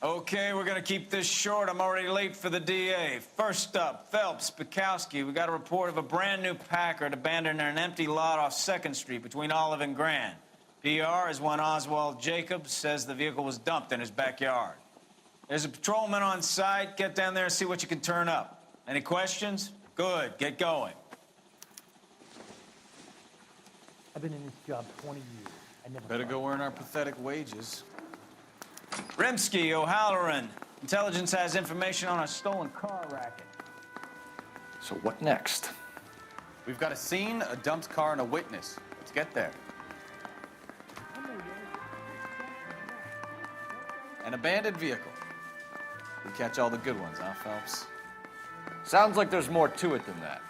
Okay, we're gonna keep this short. I'm already late for the DA. First up, Phelps, Bukowski. We got a report of a brand new Packard abandoned in an empty lot off 2nd Street between Olive and Grand. PR is one Oswald Jacobs says the vehicle was dumped in his backyard. There's a patrolman on site. Get down there and see what you can turn up. Any questions? Good, get going. I've been in this job 20 years. I never Better go earn our pathetic wages. Rimsky, O'Halloran. Intelligence has information on a stolen car racket. So what next? We've got a scene, a dumped car, and a witness. Let's get there. An abandoned vehicle. We catch all the good ones, huh, Phelps? Sounds like there's more to it than that.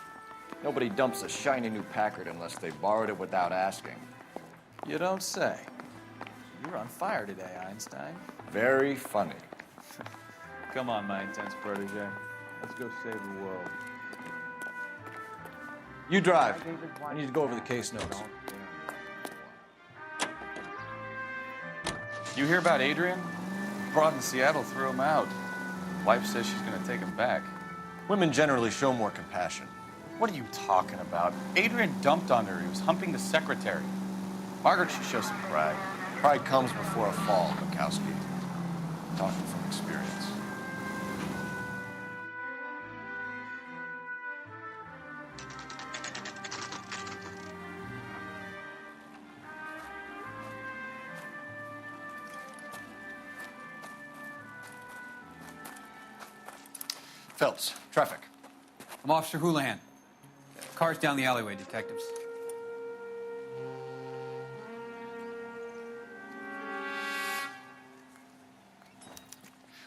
Nobody dumps a shiny new Packard unless they borrowed it without asking. You don't say. You're on fire today, Einstein. Very funny. Come on, my intense protege. Let's go save the world. You drive. I need to go over the case notes. You hear about Adrian? Broad in Seattle threw him out. Wife says she's gonna take him back. Women generally show more compassion. What are you talking about? Adrian dumped on her. He was humping the secretary. Margaret should show some pride. Pride comes before a fall, Bukowski. Talking from experience. Phelps, traffic. I'm Officer Houlihan. Car's down the alleyway, detectives.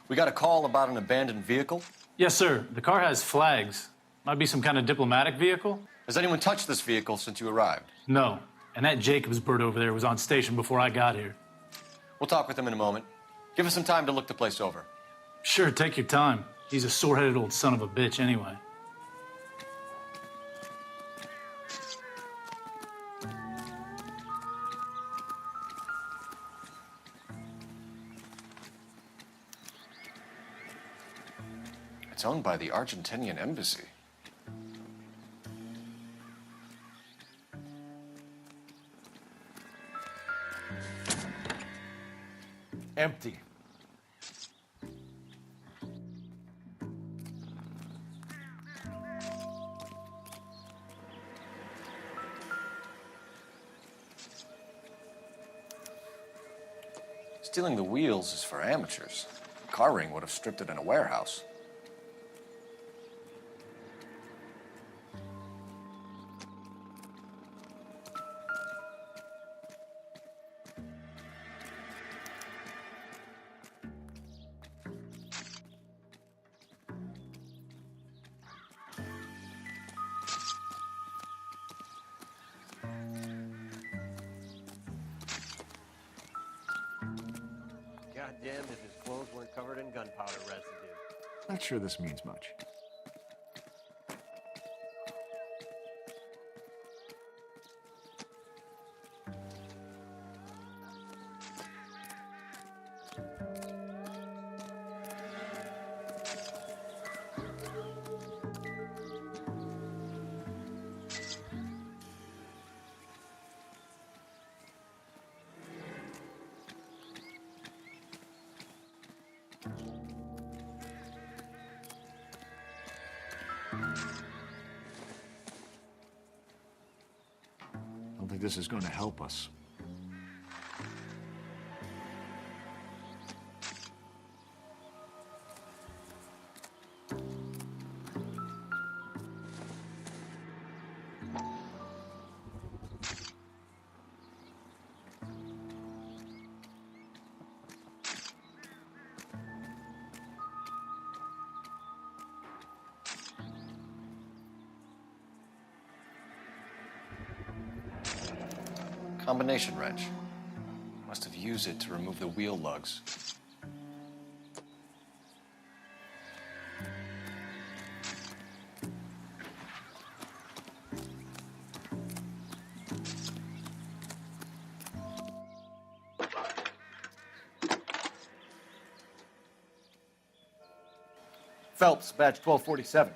We got a call about an abandoned vehicle. Yes, sir. The car has flags. Might be some kind of diplomatic vehicle. Has anyone touched this vehicle since you arrived? No. And that Jacobs bird over there was on station before I got here. We'll talk with him in a moment. Give us some time to look the place over. Sure, take your time. He's a sore-headed old son of a bitch anyway. It's owned by the Argentinian embassy. Empty. Stealing the wheels is for amateurs. Car ring would have stripped it in a warehouse. Goddamn if his clothes weren't covered in gunpowder residue. Not sure this means much. I don't think this is going to help us. Combination wrench. Must have used it to remove the wheel lugs. Phelps, badge 1247.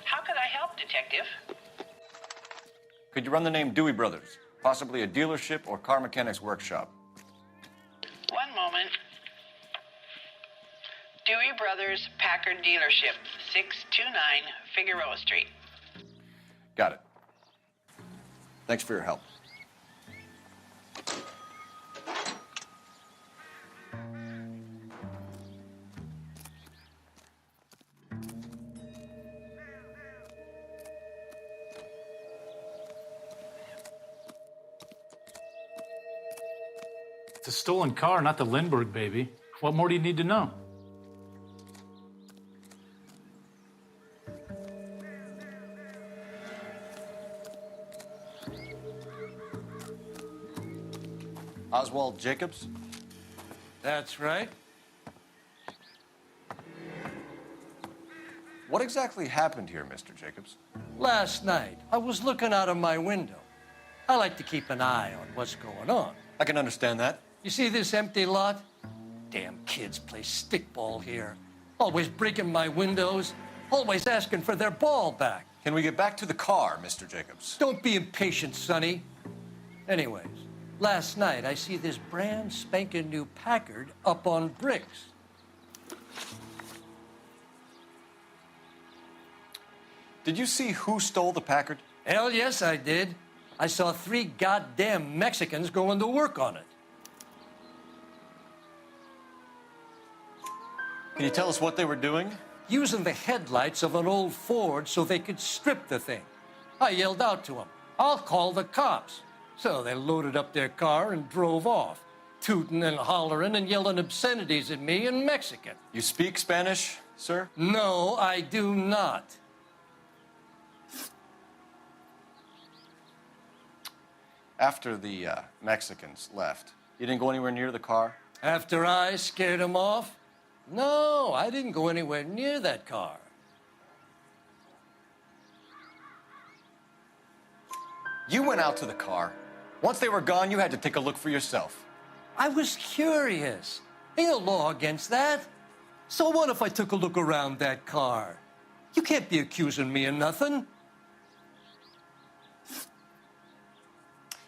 How could I help, Detective? Could you run the name Dewey Brothers? Possibly a dealership or car mechanics workshop. One moment. Dewey Brothers Packard Dealership, 629 Figueroa Street. Got it. Thanks for your help. It's a stolen car, not the Lindbergh baby. What more do you need to know? Oswald Jacobs? That's right. What exactly happened here, Mr. Jacobs? Last night, I was looking out of my window. I like to keep an eye on what's going on. I can understand that. You see this empty lot? Damn kids play stickball here. Always breaking my windows, always asking for their ball back. Can we get back to the car, Mr. Jacobs? Don't be impatient, Sonny. Anyways, last night I see this brand spanking new Packard up on bricks. Did you see who stole the Packard? Hell yes, I did. I saw 3 goddamn Mexicans going to work on it. Can you tell us what they were doing? Using the headlights of an old Ford so they could strip the thing. I yelled out to them, "I'll call the cops." So they loaded up their car and drove off, tooting and hollering and yelling obscenities at me in Mexican. You speak Spanish, sir? No, I do not. After the Mexicans left, you didn't go anywhere near the car? After I scared them off? No, I didn't go anywhere near that car. You went out to the car. Once they were gone, you had to take a look for yourself. I was curious. Ain't no law against that. So what if I took a look around that car? You can't be accusing me of nothing.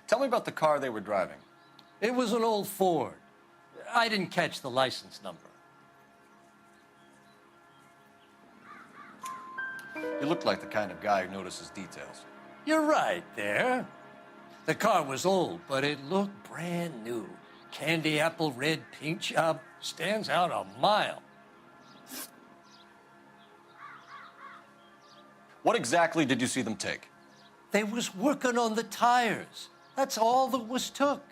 Tell me about the car they were driving. It was an old Ford. I didn't catch the license number. You look like the kind of guy who notices details. You're right there. The car was old, but it looked brand new. Candy apple red paint job stands out a mile. What exactly did you see them take? They was working on the tires. That's all that was took.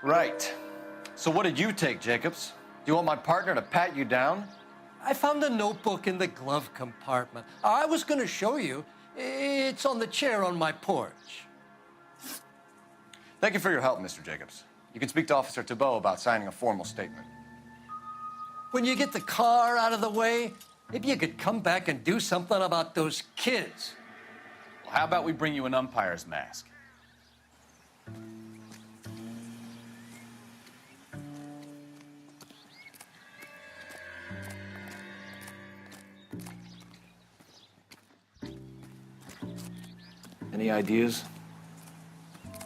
Right. So what did you take, Jacobs? Do you want my partner to pat you down? I found a notebook in the glove compartment. I was going to show you. It's on the chair on my porch. Thank you for your help, Mr. Jacobs. You can speak to Officer Thibault about signing a formal statement. When you get the car out of the way, maybe you could come back and do something about those kids. Well, how about we bring you an umpire's mask? Any ideas?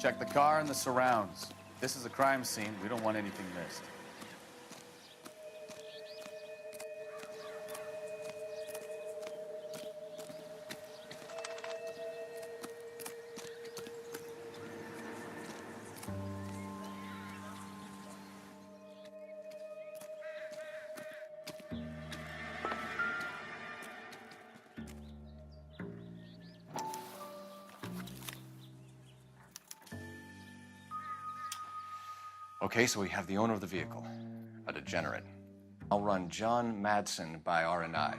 Check the car and the surrounds. This is a crime scene. We don't want anything missed. Okay, so we have the owner of the vehicle, a degenerate. I'll run John Madsen by R&I.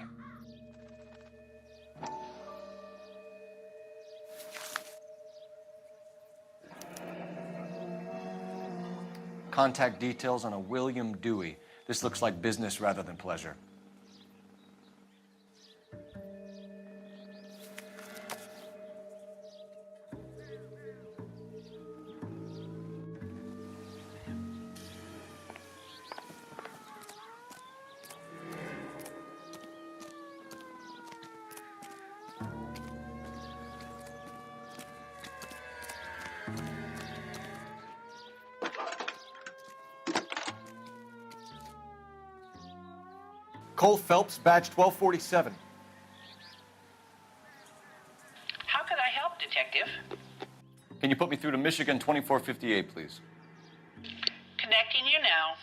Contact details on a William Dewey. This looks like business rather than pleasure. Cole Phelps, badge 1247. How could I help, Detective? Can you put me through to Michigan 2458, please? Connecting you now.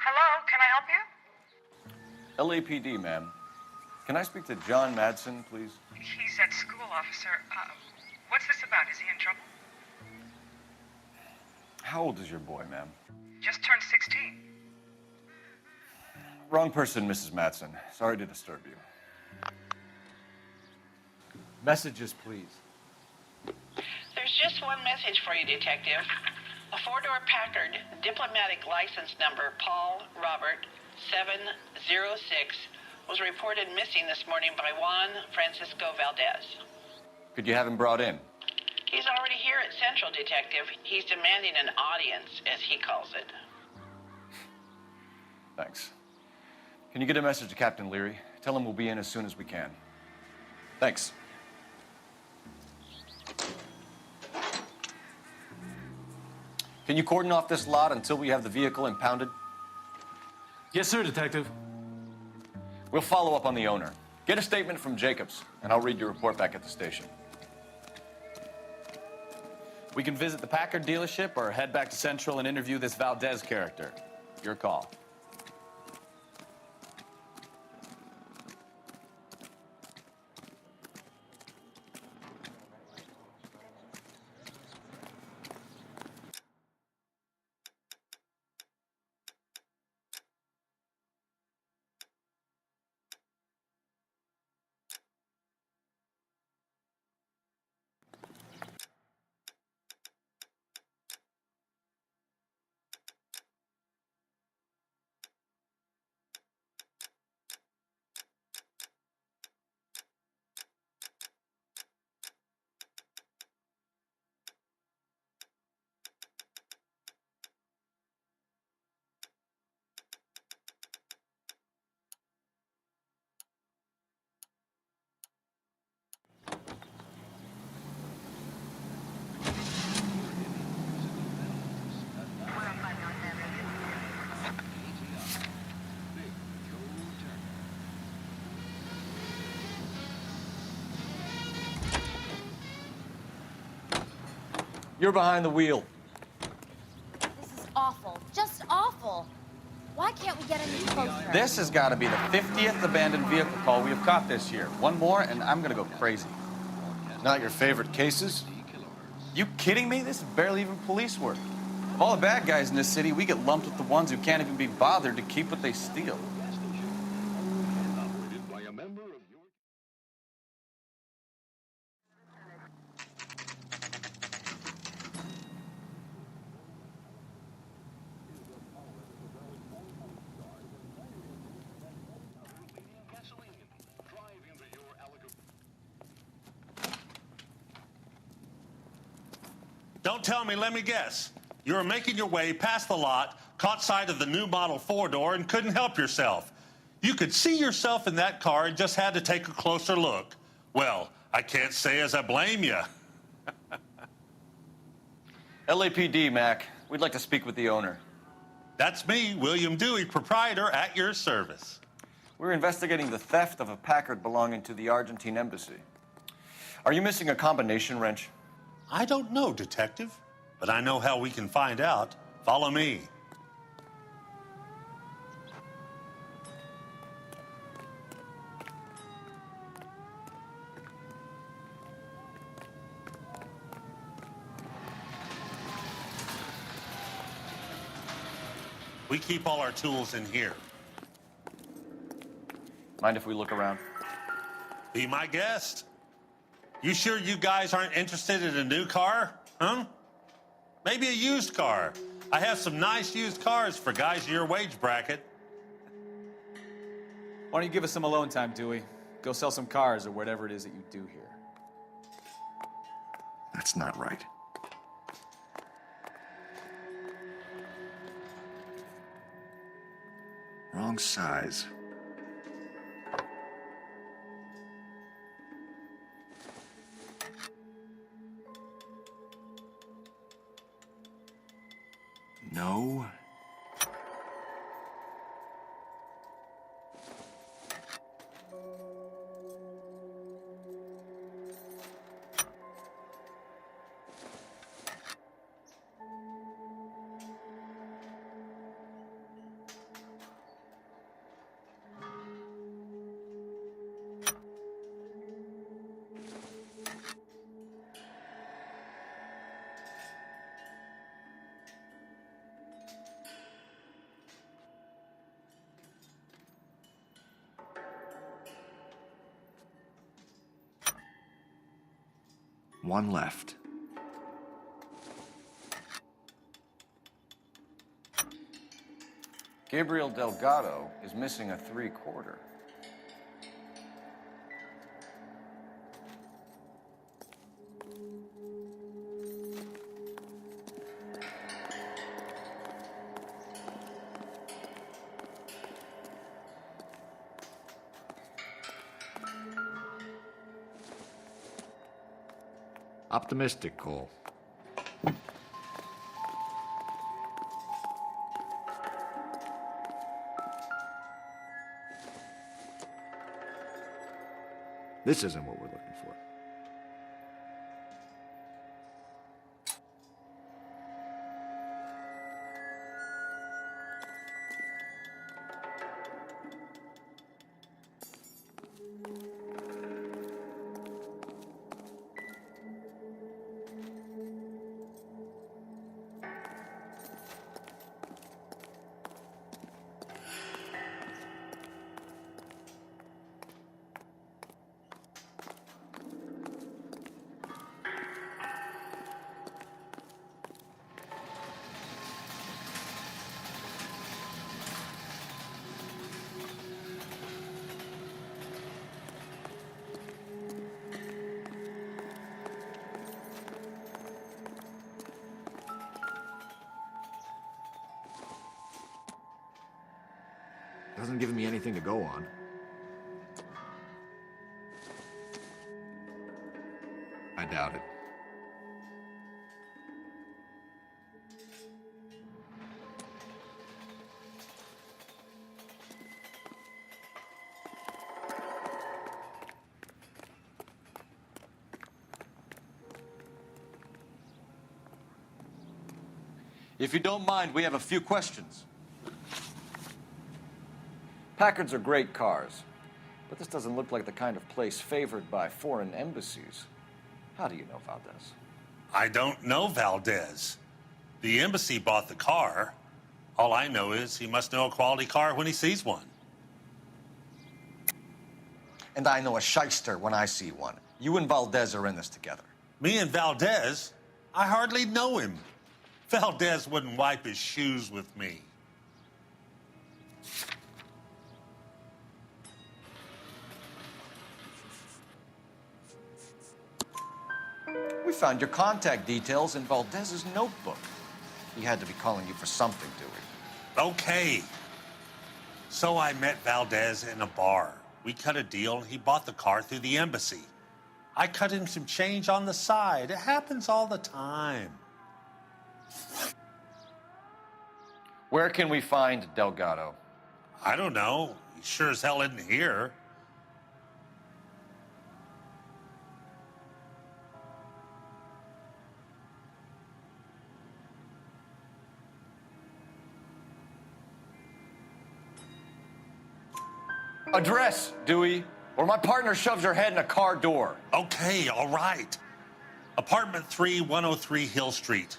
Hello, can I help you? LAPD, ma'am. Can I speak to John Madsen, please? He's at school, officer. What's this about? Is he in trouble? How old is your boy, ma'am? Just turned 16. Wrong person, Mrs. Madsen. Sorry to disturb you. Messages, please. There's just one message for you, Detective. A four-door Packard, diplomatic license number Paul Robert 706, was reported missing this morning by Juan Francisco Valdez. Could you have him brought in? He's already here at Central, Detective. He's demanding an audience, as he calls it. Thanks. Can you get a message to Captain Leary? Tell him we'll be in as soon as we can. Thanks. Can you cordon off this lot until we have the vehicle impounded? Yes, sir, Detective. We'll follow up on the owner. Get a statement from Jacobs, and I'll read your report back at the station. We can visit the Packard dealership or head back to Central and interview this Valdez character. Your call. You're behind the wheel. This is awful. Just awful. Why can't we get any closer? This has got to be the 50th abandoned vehicle call we have caught this year. One more, and I'm going to go crazy. Not your favorite cases? You kidding me? This is barely even police work. Of all the bad guys in this city, we get lumped with the ones who can't even be bothered to keep what they steal. Don't tell me, let me guess. You were making your way past the lot, caught sight of the new model four-door, and couldn't help yourself. You could see yourself in that car and just had to take a closer look. Well, I can't say as I blame you. LAPD, Mac. We'd like to speak with the owner. That's me, William Dewey, proprietor, at your service. We're investigating the theft of a Packard belonging to the Argentine embassy. Are you missing a combination wrench? I don't know, Detective, but I know how we can find out. Follow me. We keep all our tools in here. Mind if we look around? Be my guest. You sure you guys aren't interested in a new car? Huh? Maybe a used car. I have some nice used cars for guys your wage bracket. Why don't you give us some alone time, Dewey? Go sell some cars or whatever it is that you do here. That's not right. Wrong size. No. One left. Gabriel Delgado is missing a 3/4. Optimistic, Cole. This isn't what we're looking for. Doesn't give me anything to go on. I doubt it. If you don't mind, we have a few questions. Packards are great cars, but this doesn't look like the kind of place favored by foreign embassies. How do you know Valdez? I don't know Valdez. The embassy bought the car. All I know is he must know a quality car when he sees one. And I know a shyster when I see one. You and Valdez are in this together. Me and Valdez? I hardly know him. Valdez wouldn't wipe his shoes with me. We found your contact details in Valdez's notebook. He had to be calling you for something, Dewey. Okay. So I met Valdez in a bar. We cut a deal, and he bought the car through the embassy. I cut him some change on the side. It happens all the time. Where can we find Delgado? I don't know. He sure as hell isn't here. Address, Dewey, or my partner shoves her head in a car door. Okay, all right. Apartment 3, 103 Hill Street.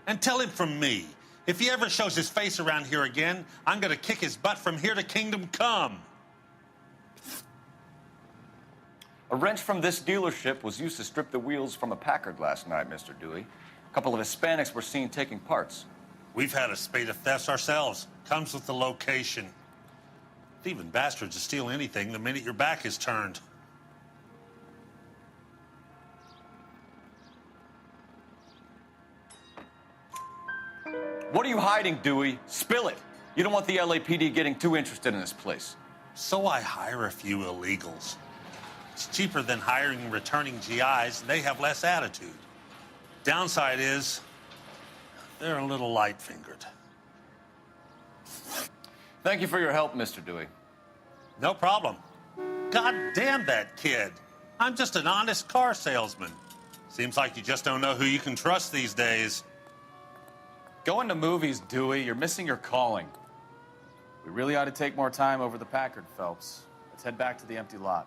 And tell him from me, if he ever shows his face around here again, I'm gonna kick his butt from here to Kingdom Come. A wrench from this dealership was used to strip the wheels from a Packard last night, Mr. Dewey. A couple of Hispanics were seen taking parts. We've had a spate of thefts ourselves. Comes with the location. Thieving bastards will steal anything the minute your back is turned. What are you hiding, Dewey? Spill it. You don't want the LAPD getting too interested in this place. So I hire a few illegals. It's cheaper than hiring returning GIs, and they have less attitude. Downside is they're a little light-fingered. Thank you for your help, Mr. Dewey. No problem. God damn that kid. I'm just an honest car salesman. Seems like you just don't know who you can trust these days. Going to movies, Dewey, you're missing your calling. We really ought to take more time over the Packard, Phelps. Let's head back to the empty lot.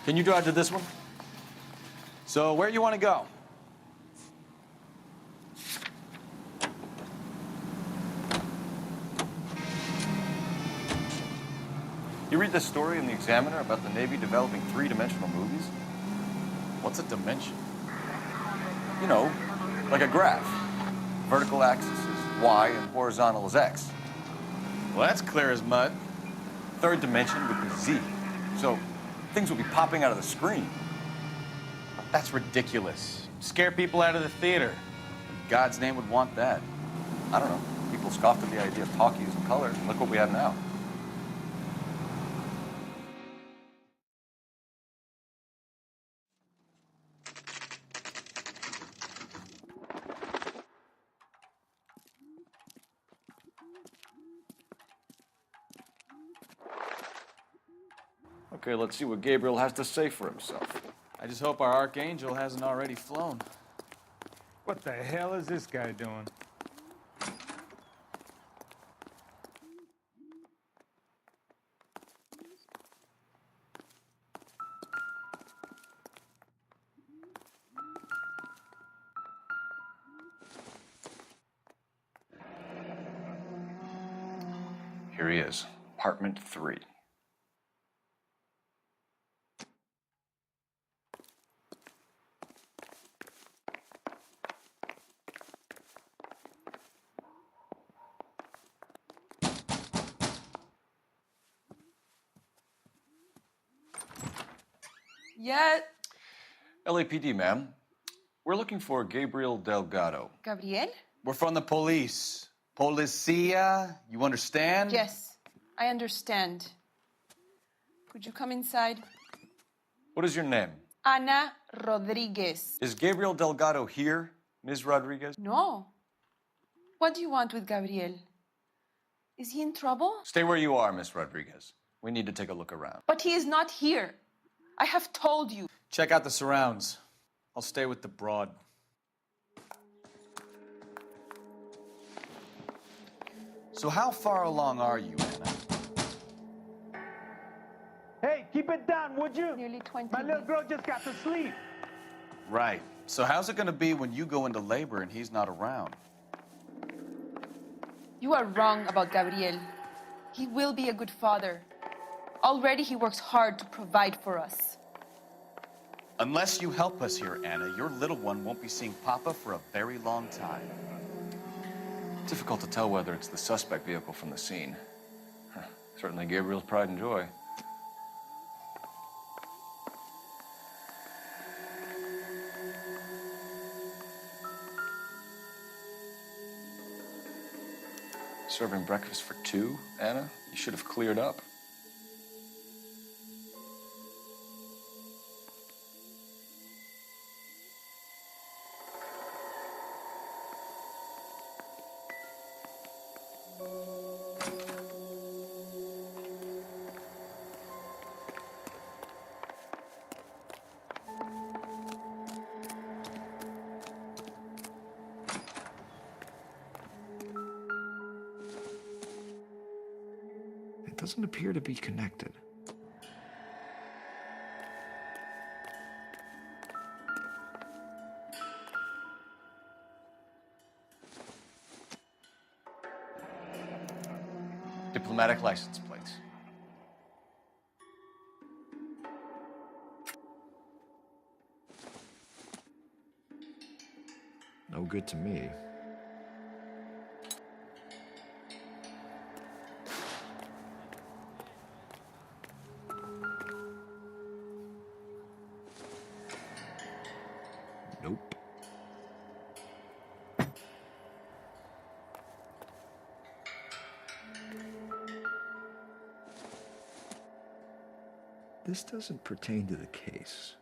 Can you drive to this one? So, where you want to go? You read this story in the Examiner about the Navy developing three-dimensional movies? What's a dimension? You know, like a graph. Vertical axis is Y and horizontal is X. Well, that's clear as mud. Third dimension would be Z. So things would be popping out of the screen. That's ridiculous. Scare people out of the theater. In God's name would want that. I don't know. People scoffed at the idea of talkies and color, and look what we have now. Okay, let's see what Gabriel has to say for himself. I just hope our Archangel hasn't already flown. What the hell is this guy doing? Here he is, apartment 3. Yeah. LAPD, ma'am. We're looking for Gabriel Delgado. Gabriel? We're from the police. Policia, you understand? Yes, I understand. Could you come inside? What is your name? Ana Rodriguez. Is Gabriel Delgado here, Ms. Rodriguez? No. What do you want with Gabriel? Is he in trouble? Stay where you are, Ms. Rodriguez. We need to take a look around. But he is not here. I have told you. Check out the surrounds. I'll stay with the broad. So how far along are you, Anna? Hey, keep it down, would you? Nearly 20 My little girl just got to sleep. Right. So how's it going to be when you go into labor and he's not around? You are wrong about Gabriel. He will be a good father. Already he works hard to provide for us. Unless you help us here, Anna, your little one won't be seeing Papa for a very long time. Difficult to tell whether it's the suspect vehicle from the scene. Certainly Gabriel's pride and joy. Serving breakfast for 2, Anna? You should have cleared up. It doesn't appear to be connected. Diplomatic license plates. No good to me. Nope. This doesn't pertain to the case.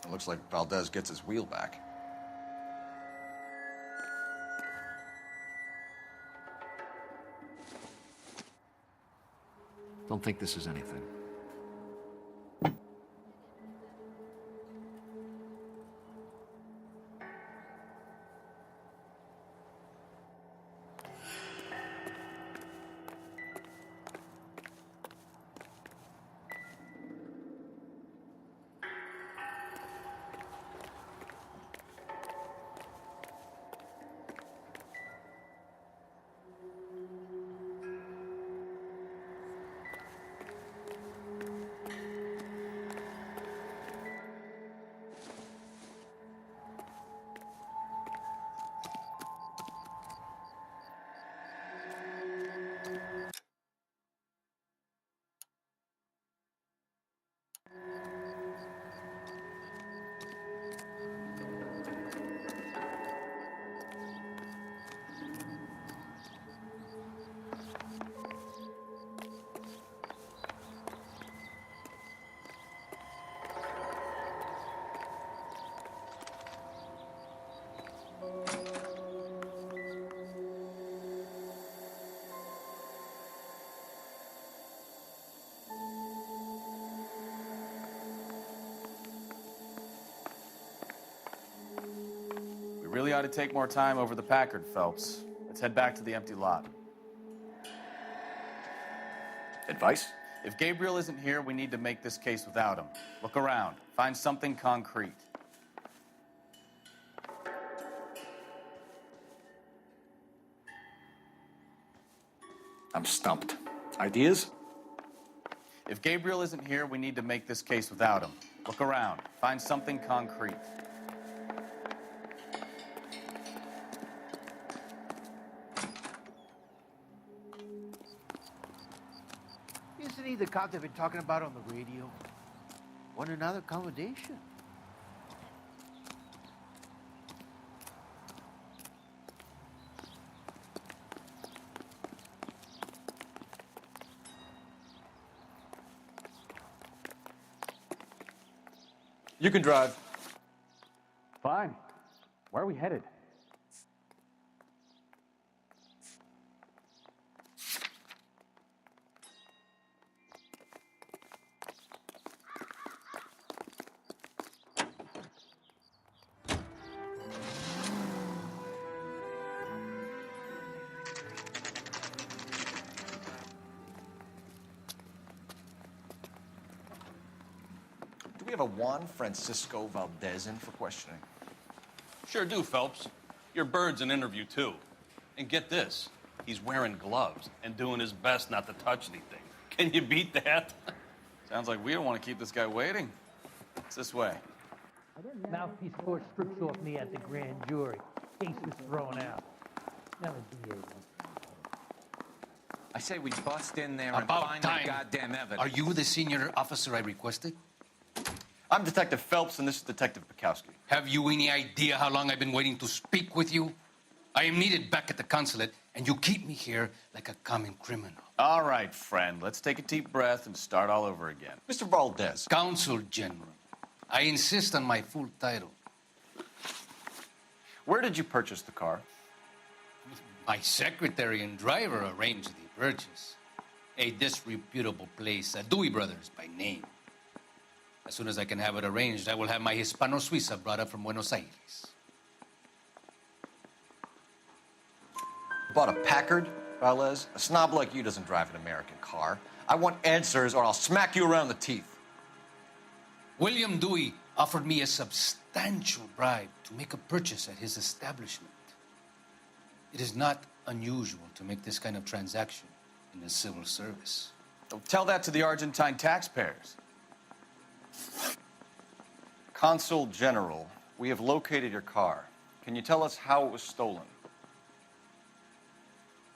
It looks like Valdez gets his wheel back. Don't think this is anything. We really ought to take more time over the Packard, Phelps. Let's head back to the empty lot. Advice? If Gabriel isn't here, we need to make this case without him. Look around. Find something concrete. I'm stumped. Ideas? If Gabriel isn't here, we need to make this case without him. Look around. Find something concrete. Isn't he the cop they've been talking about on the radio? Want another commendation? You can drive. Fine. Where are we headed? Do we have a Juan Francisco Valdez in for questioning? Sure do, Phelps. Your bird's an interview, too. And get this, he's wearing gloves and doing his best not to touch anything. Can you beat that? Sounds like we don't want to keep this guy waiting. It's this way. Mouthpiece court strips off me at the grand jury. Case was thrown out. Now the DA wants I say we bust in there and About find time. the goddamn evidence. Are you the senior officer I requested? I'm Detective Phelps, and this is Detective Bukowski. Have you any idea how long I've been waiting to speak with you? I am needed back at the consulate, and you keep me here like a common criminal. All right, friend. Let's take a deep breath and start all over again. Mr. Valdez. Consul General. I insist on my full title. Where did you purchase the car? My secretary and driver arranged the purchase. A disreputable place, Dewey Brothers by name. As soon as I can have it arranged, I will have my Hispano Suiza brought up from Buenos Aires. Bought a Packard, Valdez? A snob like you doesn't drive an American car. I want answers or I'll smack you around the teeth. William Dewey offered me a substantial bribe to make a purchase at his establishment. It is not unusual to make this kind of transaction in the civil service. Don't tell that to the Argentine taxpayers. Consul General, we have located your car. Can you tell us how it was stolen?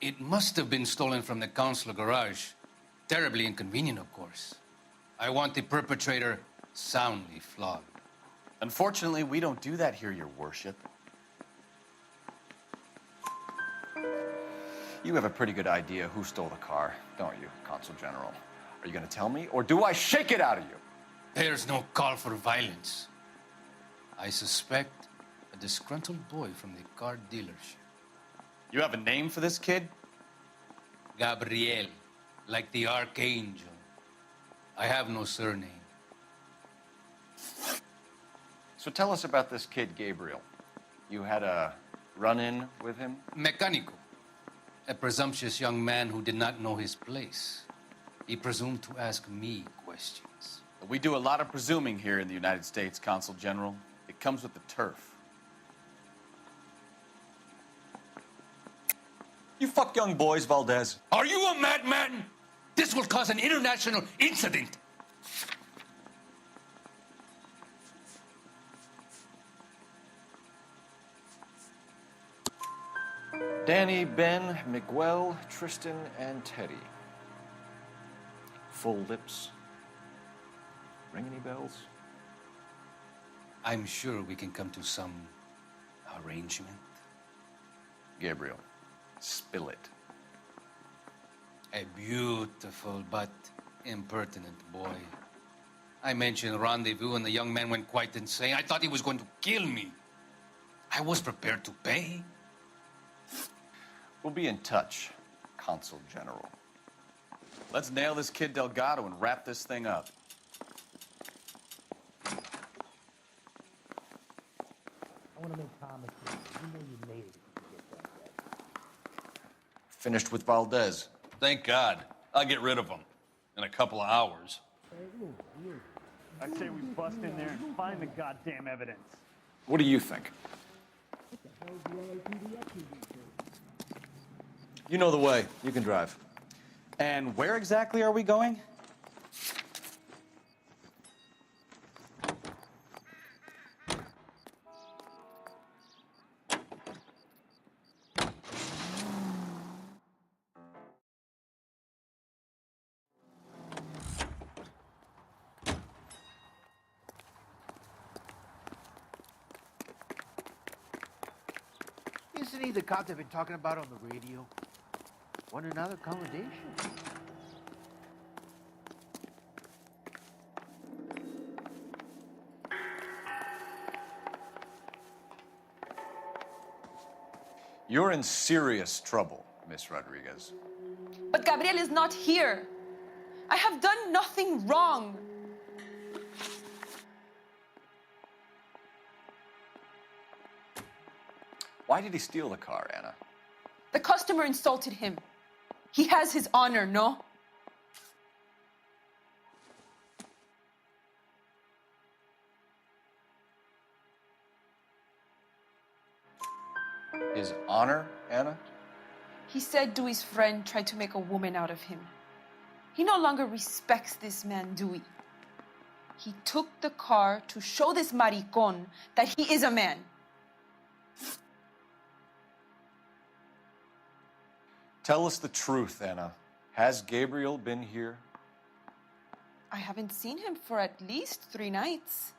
It must have been stolen from the consular garage. Terribly inconvenient, of course. I want the perpetrator soundly flogged. Unfortunately, we don't do that here, Your Worship. You have a pretty good idea who stole the car, don't you, Consul General? Are you going to tell me, or do I shake it out of you? There's no call for violence. I suspect a disgruntled boy from the car dealership. You have a name for this kid? Gabriel, like the archangel. I have no surname. So tell us about this kid, Gabriel. You had a run-in with him? Mecánico. A presumptuous young man who did not know his place. He presumed to ask me questions. We do a lot of presuming here in the United States, Consul General. It comes with the turf. You fuck young boys, Valdez. Are you a madman? This will cause an international incident. Danny, Ben, Miguel, Tristan, and Teddy. Full lips. Ring any bells? I'm sure we can come to some arrangement. Gabriel, spill it. A beautiful but impertinent boy. I mentioned rendezvous and the young man went quite insane. I thought he was going to kill me. I was prepared to pay. We'll be in touch, Consul General. Let's nail this kid Delgado and wrap this thing up. I want to make Thomas here. You know you made it if you get that. Finished with Valdez. Thank God. I'll get rid of him in a couple of hours. I say we bust in there and find the goddamn evidence. What do you think? You know the way. You can drive. And where exactly are we going? Isn't he the cop they've been talking about on the radio? Want another commendation? You're in serious trouble, Miss Rodriguez. But Gabriel is not here. I have done nothing wrong. Why did he steal the car, Anna? The customer insulted him. He has his honor, no? His honor, Anna? He said Dewey's friend tried to make a woman out of him. He no longer respects this man, Dewey. He took the car to show this maricón that he is a man. Tell us the truth, Anna. Has Gabriel been here? I haven't seen him for at least 3 nights.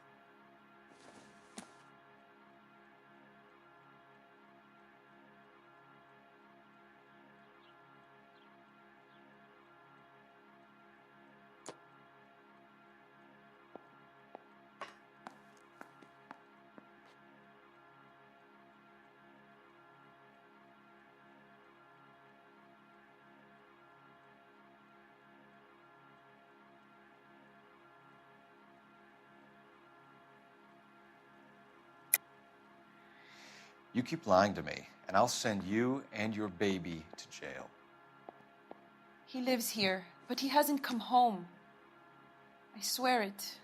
You keep lying to me, and I'll send you and your baby to jail. He lives here, but he hasn't come home. I swear it.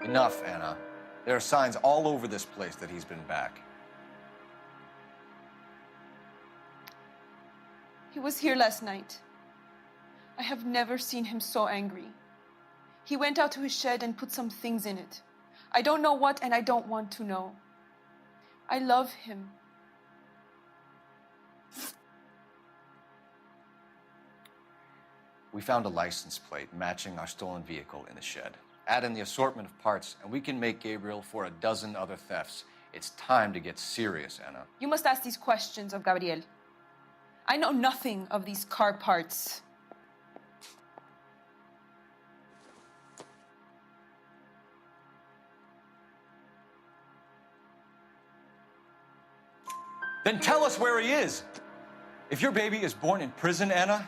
Enough, Anna. There are signs all over this place that he's been back. He was here last night. I have never seen him so angry. He went out to his shed and put some things in it. I don't know what, and I don't want to know. I love him. We found a license plate matching our stolen vehicle in the shed. Add in the assortment of parts, and we can make Gabriel for a dozen other thefts. It's time to get serious, Anna. You must ask these questions of Gabriel. I know nothing of these car parts. Then tell us where he is. If your baby is born in prison, Anna,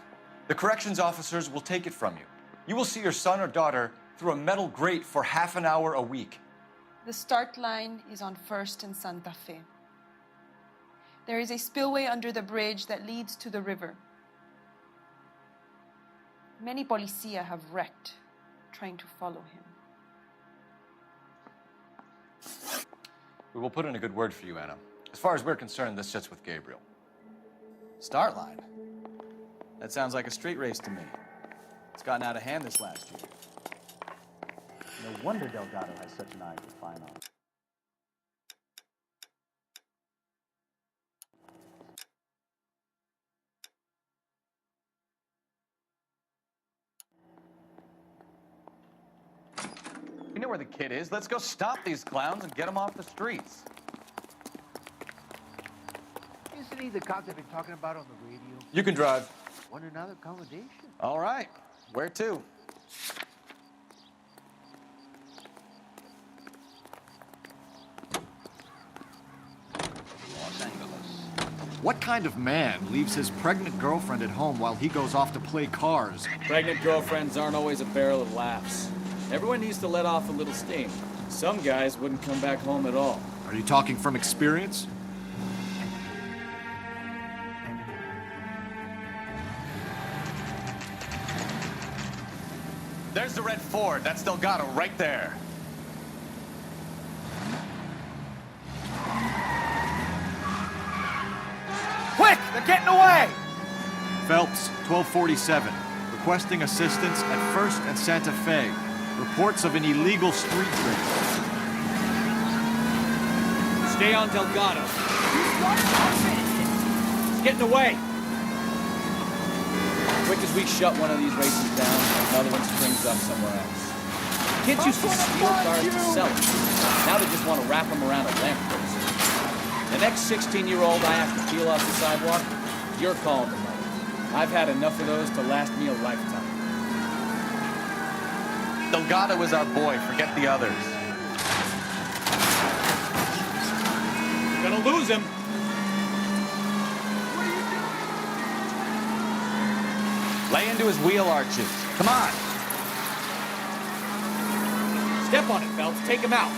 the corrections officers will take it from you. You will see your son or daughter through a metal grate for half an hour a week. The start line is on 1st and Santa Fe. There is a spillway under the bridge that leads to the river. Many policia have wrecked trying to follow him. We will put in a good word for you, Anna. As far as we're concerned, this sits with Gabriel. Start line? That sounds like a street race to me. It's gotten out of hand this last year. No wonder Delgado has such an eye for fine art. We know where the kid is. Let's go stop these clowns and get them off the streets. Isn't he the cop they've been talking about on the radio? You can drive. Want another commendation? All right. Where to? Los Angeles. What kind of man leaves his pregnant girlfriend at home while he goes off to play cars? Pregnant girlfriends aren't always a barrel of laughs. Everyone needs to let off a little steam. Some guys wouldn't come back home at all. Are you talking from experience? There's the red Ford. That's Delgado right there. Quick! They're getting away! Phelps, 1247. Requesting assistance at 1st and Santa Fe. Reports of an illegal street race. Stay on Delgado. He's getting away. Quick as we shut one of these races down, another one springs up somewhere else. Kids used to steal cars to sell them. Now they just want to wrap them around a lamppost. The next 16-year-old I have to peel off the sidewalk, you're calling the money. I've had enough of those to last me a lifetime. Delgado is our boy. Forget the others. You're gonna lose him. Lay into his wheel arches. Come on. Step on it, Phelps. Take him out.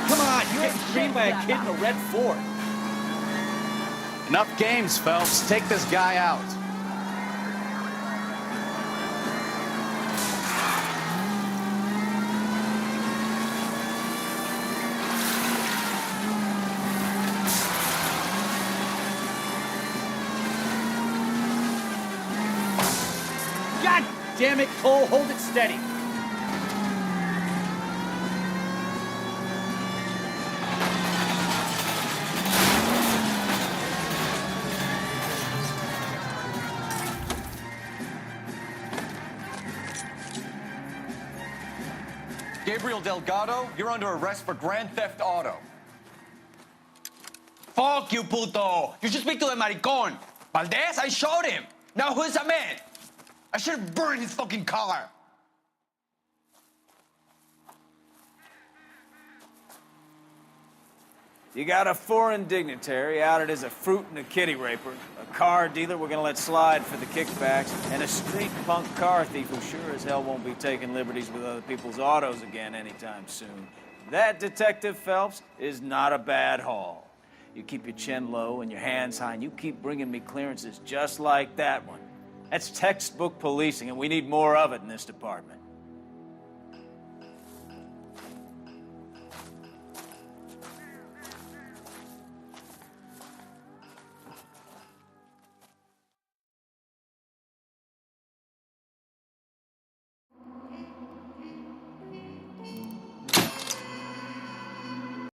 Come on, you're getting creamed by a kid in a red Ford. Enough games, Phelps. Take this guy out. God damn it, Cole. Hold it steady. Gabriel Delgado, you're under arrest for grand theft auto. Fuck you, puto! You should speak to the maricon. Valdez, I showed him. Now who's the man? I should have burned his fucking car. You got a foreign dignitary outed as a fruit and a kitty raper, a car dealer we're gonna let slide for the kickbacks, and a street punk car thief who sure as hell won't be taking liberties with other people's autos again anytime soon. That, Detective Phelps, is not a bad haul. You keep your chin low and your hands high, and you keep bringing me clearances just like that one. That's textbook policing, and we need more of it in this department.